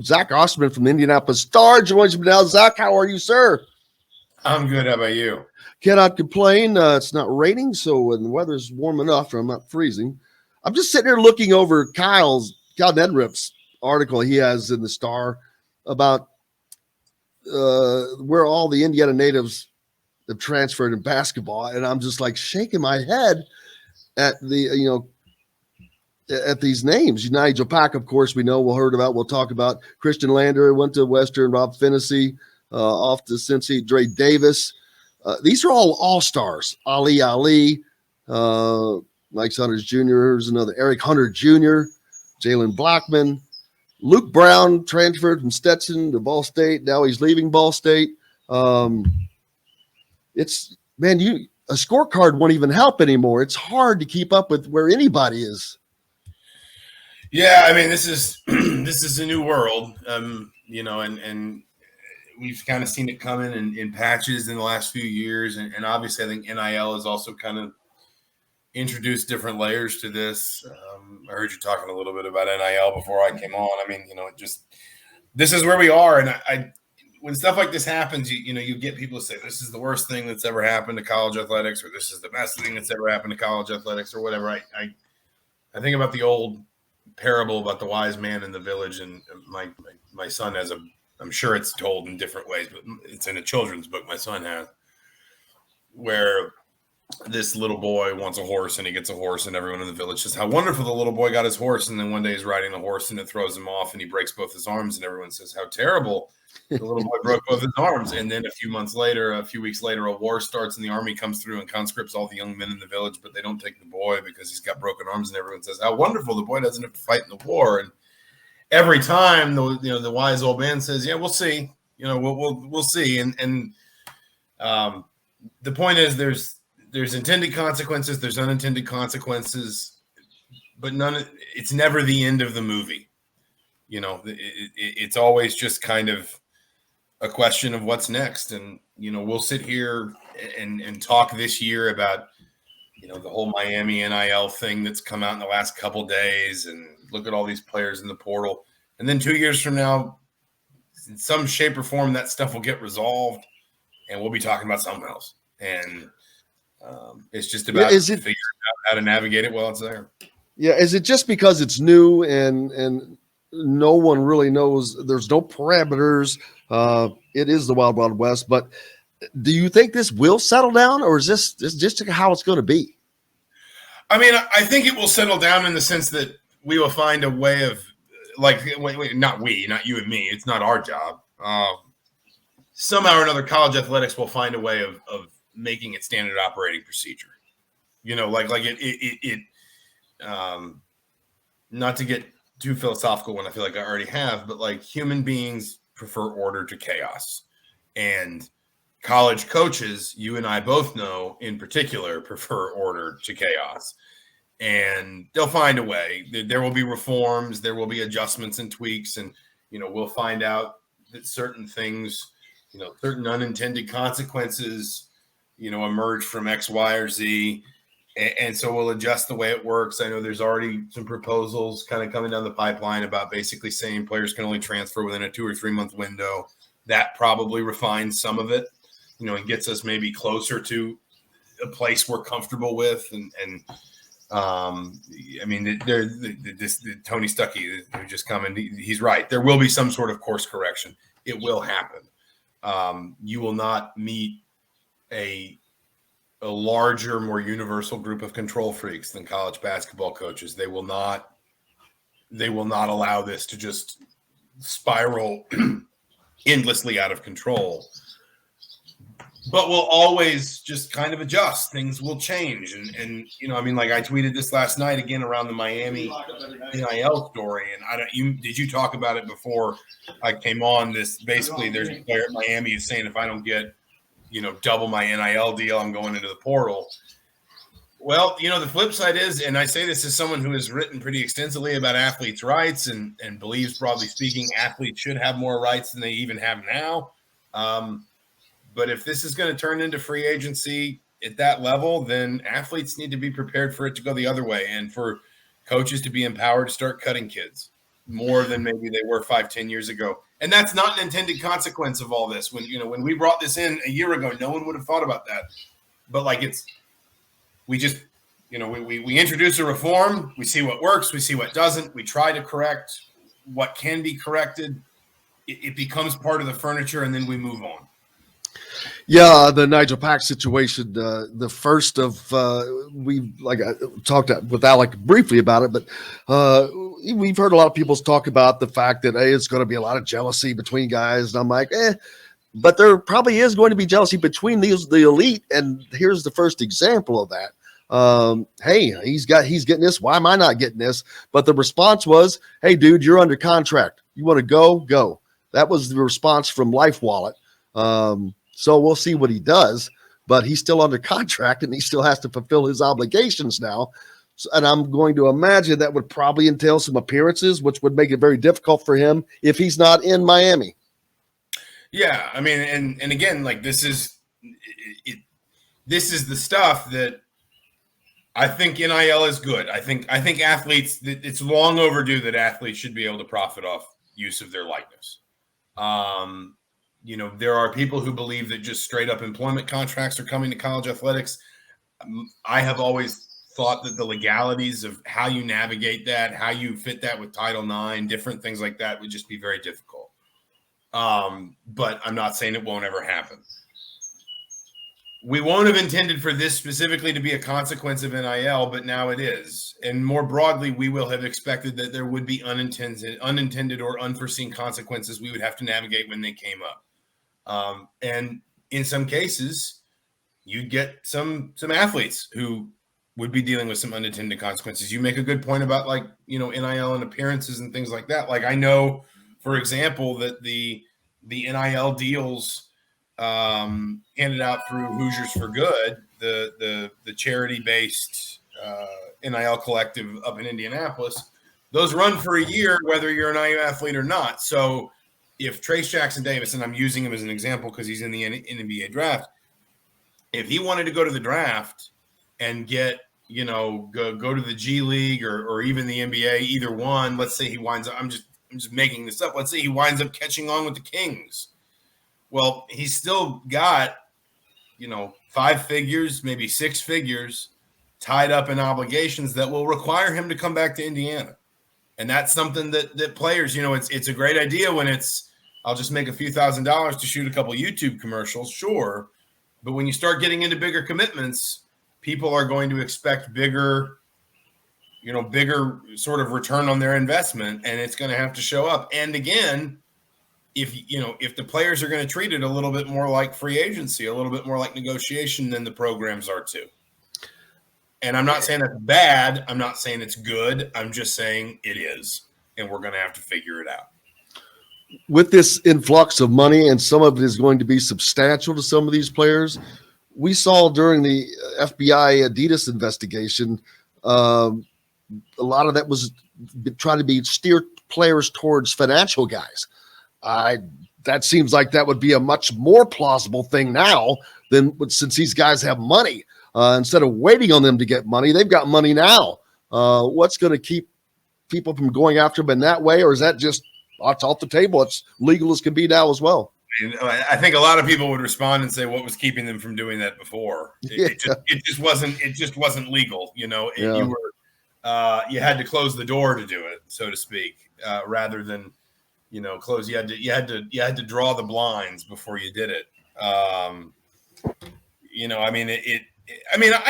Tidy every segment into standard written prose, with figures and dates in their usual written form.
Zach Osterman from the Indianapolis Star joins me now. Zach, how are you, sir? I'm good. How about you? Cannot complain. It's not raining, so the weather's warm enough, and I'm not freezing. I'm just sitting here looking over Kyle Nedrip's article he has in the Star about where all the Indiana natives have transferred in basketball, and I'm just like shaking my head at at these names. Nigel Pack, of course, we'll heard about. We'll talk about Christian Lander went to Western. Rob Finney off to Cincy. Dre Davis. These are all stars. Ali, Mike Saunders Jr. is another. Eric Hunter Jr. Jalen Blackman. Luke Brown transferred from Stetson to Ball State. Now he's leaving Ball State. It's man, a scorecard won't even help anymore. It's hard to keep up with where anybody is. Yeah, I mean, this is this is a new world, and we've kind of seen it coming in patches in the last few years, and obviously, I think NIL has also kind of introduced different layers to this. I heard you talking a little bit about NIL before I came on. I mean, this is where we are, and I when stuff like this happens, you get people to say this is the worst thing that's ever happened to college athletics, or this is the best thing that's ever happened to college athletics, or whatever. I think about the old parable about the wise man in the village, and my son has I'm sure it's told in different ways, but it's in a children's book my son has, where this little boy wants a horse and he gets a horse, and everyone in the village says how wonderful the little boy got his horse, and then one day he's riding the horse and it throws him off and he breaks both his arms, and everyone says how terrible, the little boy broke both his arms. And then a few weeks later, a war starts and the army comes through and conscripts all the young men in the village, but they don't take the boy because he's got broken arms, and everyone says how wonderful, the boy doesn't have to fight in the war. And every time the wise old man says, yeah, we'll see, we'll see. And the point is there's intended consequences, there's unintended consequences, but it's never the end of the movie. It's always just kind of a question of what's next. And, we'll sit here and talk this year about, the whole Miami NIL thing that's come out in the last couple days, and look at all these players in the portal. And then 2 years from now, in some shape or form, that stuff will get resolved and we'll be talking about something else. And it's just about figuring out how to navigate it while it's there. Yeah. Is it just because it's new and no one really knows, there's no parameters? It is the Wild Wild West, but do you think this will settle down, or is this just how it's going to be? I mean, I think it will settle down in the sense that we will find a way of, not you and me, it's not our job. Somehow or another, college athletics will find a way of making it standard operating procedure. Not to get too philosophical when I feel like I already have, but human beings prefer order to chaos. And college coaches, you and I both know in particular, prefer order to chaos. And they'll find a way. There will be reforms, there will be adjustments and tweaks, and we'll find out that certain things, certain unintended consequences, emerge from X, Y, or Z. And so we'll adjust the way it works. I know there's already some proposals kind of coming down the pipeline about basically saying players can only transfer within a 2 or 3 month window. That probably refines some of it, and gets us maybe closer to a place we're comfortable with. I mean, the Tony Stuckey who just come in, he's right. There will be some sort of course correction. It will happen. You will not meet a larger, more universal group of control freaks than college basketball coaches. They will not allow this to just spiral endlessly out of control. But we'll always just kind of adjust. Things will change. And I tweeted this last night again around the Miami NIL story. And did you talk about it before I came on? This basically, there's a player at Miami who's saying if I don't get double my NIL deal, I'm going into the portal. Well, the flip side is, and I say this as someone who has written pretty extensively about athletes' rights and believes, broadly speaking, athletes should have more rights than they even have now. But if this is going to turn into free agency at that level, then athletes need to be prepared for it to go the other way, and for coaches to be empowered to start cutting kids. more than maybe they were 5-10 years ago. And that's not an intended consequence of all this. When we brought this in a year ago, no one would have thought about that. But we introduce a reform, we see what works, we see what doesn't, we try to correct what can be corrected. It becomes part of the furniture, and then we move on. Yeah, the Nigel Pack situation, the first of we I talked with Alec briefly about it, but we've heard a lot of people talk about the fact that it's going to be a lot of jealousy between guys, and I'm like, but there probably is going to be jealousy between the elite, and here's the first example of that. Hey, he's getting this. Why am I not getting this? But the response was, hey, dude, you're under contract. You want to go. That was the response from Life Wallet. So we'll see what he does, but he's still under contract and he still has to fulfill his obligations now. And I'm going to imagine that would probably entail some appearances, which would make it very difficult for him if he's not in Miami. Yeah. I mean, and again, like this is the stuff that I think NIL is good. I think athletes, it's long overdue that athletes should be able to profit off use of their likeness. There are people who believe that just straight up employment contracts are coming to college athletics. I have always thought that the legalities of how you navigate that, how you fit that with Title IX, different things like that would just be very difficult. But I'm not saying it won't ever happen. We won't have intended for this specifically to be a consequence of NIL, but now it is. And more broadly, we will have expected that there would be unintended or unforeseen consequences we would have to navigate when they came up. And in some cases, you'd get some athletes who would be dealing with some unintended consequences. You make a good point about NIL and appearances and things like that. Like I know, for example, that the NIL deals handed out through Hoosiers for Good, the charity-based NIL collective up in Indianapolis, those run for a year, whether you're an IU athlete or not. So if Trace Jackson Davis, and I'm using him as an example because he's in the NBA draft, if he wanted to go to the draft and get, go to the G League or even the NBA, either one, let's say he winds up, I'm just making this up. Let's say he winds up catching on with the Kings. Well, he's still got, 5 figures, maybe 6 figures tied up in obligations that will require him to come back to Indiana. And that's something that players, it's a great idea when I'll just make a few $1,000s to shoot a couple YouTube commercials, sure. But when you start getting into bigger commitments, people are going to expect bigger sort of return on their investment, and it's going to have to show up. And again, if the players are going to treat it a little bit more like free agency, a little bit more like negotiation than the programs are too. And I'm not saying that's bad. I'm not saying it's good. I'm just saying it is, and we're going to have to figure it out. With this influx of money, and some of it is going to be substantial to some of these players, we saw during the FBI Adidas investigation, a lot of that was trying to steer players towards financial guys. That seems like that would be a much more plausible thing now than since these guys have money. Instead of waiting on them to get money, they've got money now. What's going to keep people from going after them in that way, or is that just it's off the table? It's legal as can be now as well. I think a lot of people would respond and say, "What was keeping them from doing that before? It just wasn't legal. You had to close the door to do it, so to speak, rather than close. You had to draw the blinds before you did it. I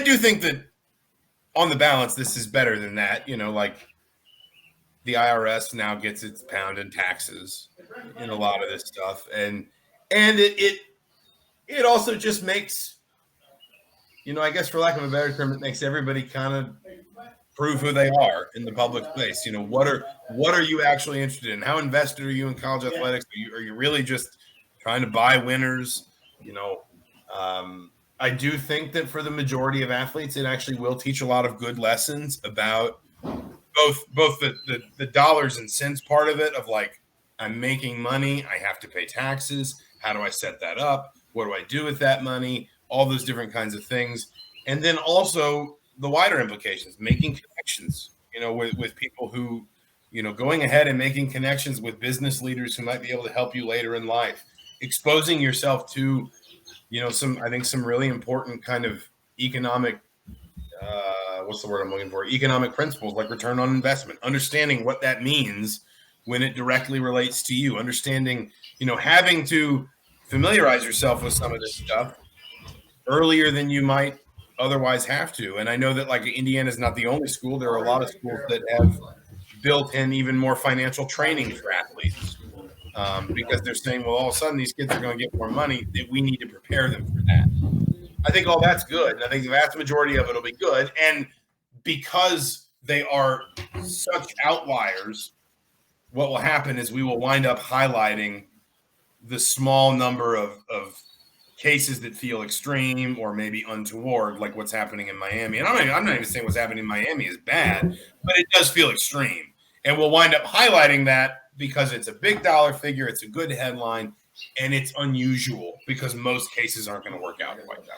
do think that on the balance, this is better than that. The IRS now gets its pound in taxes in a lot of this stuff. And it also just makes, I guess for lack of a better term, it makes everybody kind of prove who they are in the public space. What are you actually interested in? How invested are you in college athletics? Are you really just trying to buy winners? I do think that for the majority of athletes, it actually will teach a lot of good lessons about both the dollars and cents part of it, of like, I'm making money, I have to pay taxes. How do I set that up? What do I do with that money? All those different kinds of things. And then also the wider implications, making connections, with people who, going ahead and making connections with business leaders who might be able to help you later in life, exposing yourself to, some really important kind of economic, what's the word I'm looking for? Economic principles like return on investment, understanding what that means when it directly relates to you, understanding, having to familiarize yourself with some of this stuff earlier than you might otherwise have to. And I know that like Indiana is not the only school. There are a lot of schools that have built in even more financial training for athletes, because they're saying, well, all of a sudden these kids are going to get more money. That we need to prepare them for that. I think all that's good. And I think the vast majority of it will be good. And because they are such outliers, what will happen is we will wind up highlighting the small number of cases that feel extreme or maybe untoward, like what's happening in Miami. And I'm not even saying what's happening in Miami is bad, but it does feel extreme. And we'll wind up highlighting that because it's a big dollar figure, it's a good headline, and it's unusual because most cases aren't going to work out like that.